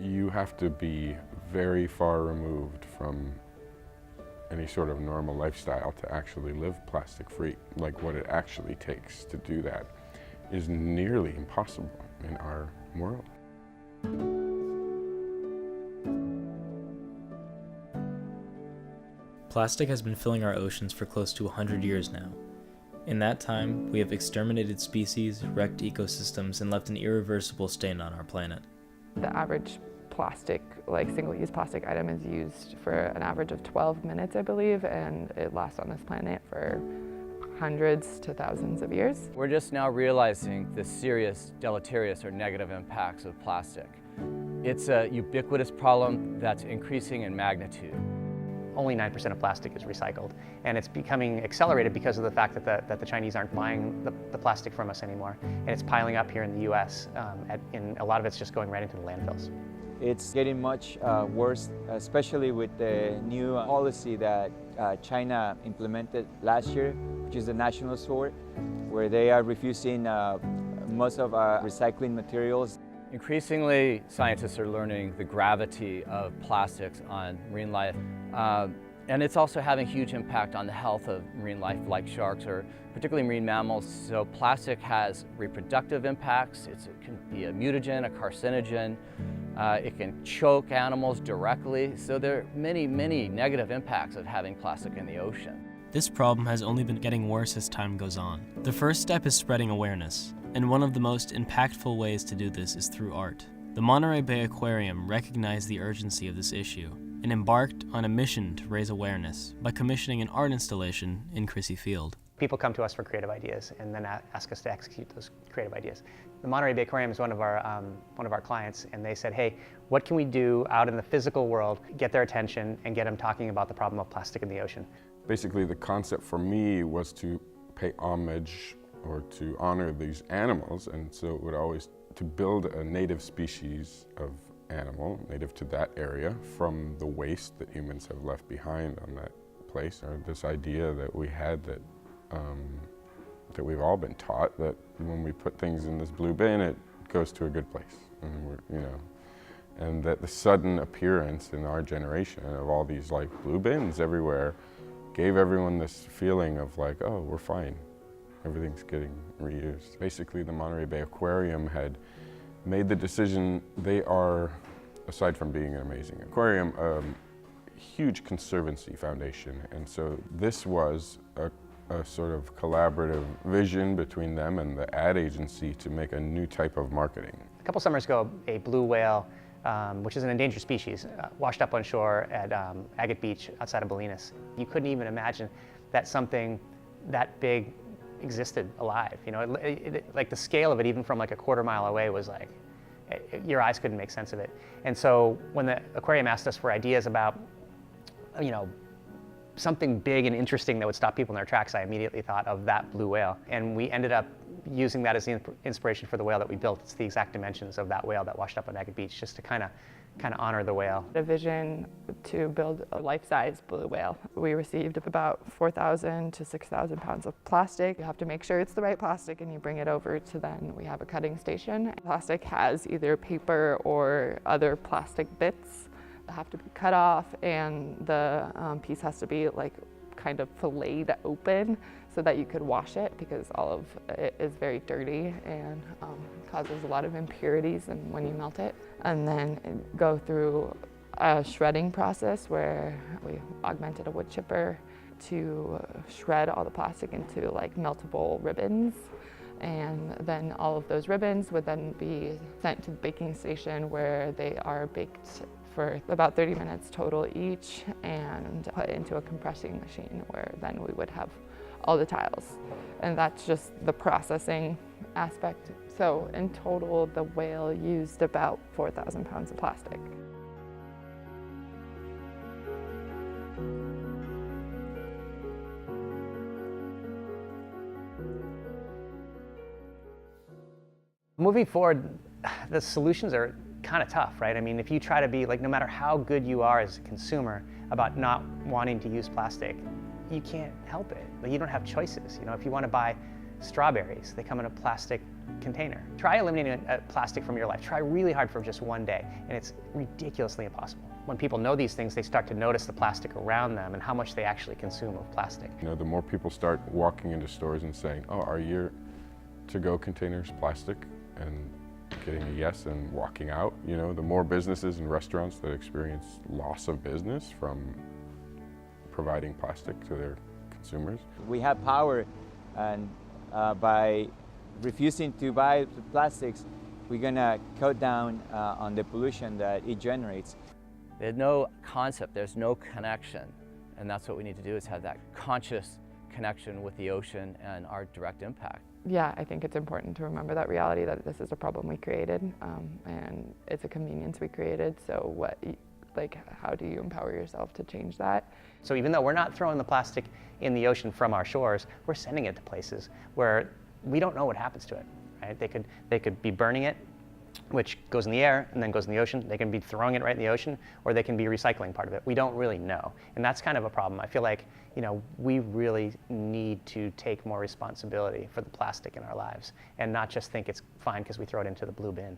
you have to be very far removed from any sort of normal lifestyle to actually live plastic-free. Like, what it actually takes to do that is nearly impossible in our world. Plastic has been filling our oceans for close to 100 years now. In that time, we have exterminated species, wrecked ecosystems, and left an irreversible stain on our planet. The average plastic, like single-use plastic item is used for an average of 12 minutes, I believe, and it lasts on this planet for hundreds to thousands of years. We're just now realizing the serious deleterious or negative impacts of plastic. It's a ubiquitous problem that's increasing in magnitude. Only 9% of plastic is recycled, and it's becoming accelerated because of the fact that the Chinese aren't buying the plastic from us anymore, and it's piling up here in the U.S. And a lot of it's just going right into the landfills. It's getting much worse, especially with the new policy that China implemented last year, which is the national sword, where they are refusing most of our recycling materials. Increasingly, scientists are learning the gravity of plastics on marine life. And it's also having a huge impact on the health of marine life, like sharks or particularly marine mammals. So plastic has reproductive impacts. It can be a mutagen, a carcinogen. It can choke animals directly. So there are many, many negative impacts of having plastic in the ocean. This problem has only been getting worse as time goes on. The first step is spreading awareness, and one of the most impactful ways to do this is through art. The Monterey Bay Aquarium recognized the urgency of this issue and embarked on a mission to raise awareness by commissioning an art installation in Crissy Field. People come to us for creative ideas and then ask us to execute those creative ideas. The Monterey Bay Aquarium is one of our clients, and they said, hey, what can we do out in the physical world, get their attention and get them talking about the problem of plastic in the ocean? Basically, the concept for me was to pay homage or to honor these animals, and so it would always to build a native species of animal native to that area from the waste that humans have left behind on that place. Or this idea that we had that we've all been taught that when we put things in this blue bin, it goes to a good place, and and that the sudden appearance in our generation of all these like blue bins everywhere gave everyone this feeling of like, oh, we're fine. Everything's getting reused. Basically, the Monterey Bay Aquarium had made the decision. They are, aside from being an amazing aquarium, a huge conservancy foundation. And so this was a sort of collaborative vision between them and the ad agency to make a new type of marketing. A couple summers ago, a blue whale, which is an endangered species, washed up on shore at Agate Beach outside of Bolinas. You couldn't even imagine that something that big existed alive. Like the scale of it, even from like a quarter mile away, was like, your eyes couldn't make sense of it. And so when the aquarium asked us for ideas about, something big and interesting that would stop people in their tracks, I immediately thought of that blue whale. And we ended up using that as the inspiration for the whale that we built. It's the exact dimensions of that whale that washed up on Agate Beach, just to kind of honor the whale. A vision to build a life-size blue whale. We received about 4,000 to 6,000 pounds of plastic. You have to make sure it's the right plastic, and you bring it over to then we have a cutting station. Plastic has either paper or other plastic bits that have to be cut off, and the piece has to be like kind of filleted open so that you could wash it, because all of it is very dirty and causes a lot of impurities and when you melt it. And then go through a shredding process where we augmented a wood chipper to shred all the plastic into like meltable ribbons. And then all of those ribbons would then be sent to the baking station, where they are baked for about 30 minutes total each, and put into a compressing machine, where then we would have all the tiles. And that's just the processing aspect. So in total, the whale used about 4,000 pounds of plastic. Moving forward, the solutions are kind of tough, right? I mean, if you try to be like, no matter how good you are as a consumer about not wanting to use plastic, you can't help it. Like, you don't have choices. If you want to buy strawberries, they come in a plastic container. Try eliminating plastic from your life. Try really hard for just one day, and it's ridiculously impossible. When people know these things, they start to notice the plastic around them and how much they actually consume of plastic. You know, the more people start walking into stores and saying, oh, are your to-go containers plastic? And getting a yes and walking out, you know, the more businesses and restaurants that experience loss of business from providing plastic to their consumers. We have power, and by refusing to buy the plastics, we're gonna cut down on the pollution that it generates. There's no concept, there's no connection, and that's what we need to do, is have that conscious connection with the ocean and our direct impact. Yeah, I think it's important to remember that reality, that this is a problem we created, and it's a convenience we created. So how do you empower yourself to change that? So even though we're not throwing the plastic in the ocean from our shores, we're sending it to places where we don't know what happens to it, right? They could be burning it, which goes in the air and then goes in the ocean. They can be throwing it right in the ocean, or they can be recycling part of it. We don't really know. And that's kind of a problem. I feel like, you know, we really need to take more responsibility for the plastic in our lives and not just think it's fine because we throw it into the blue bin.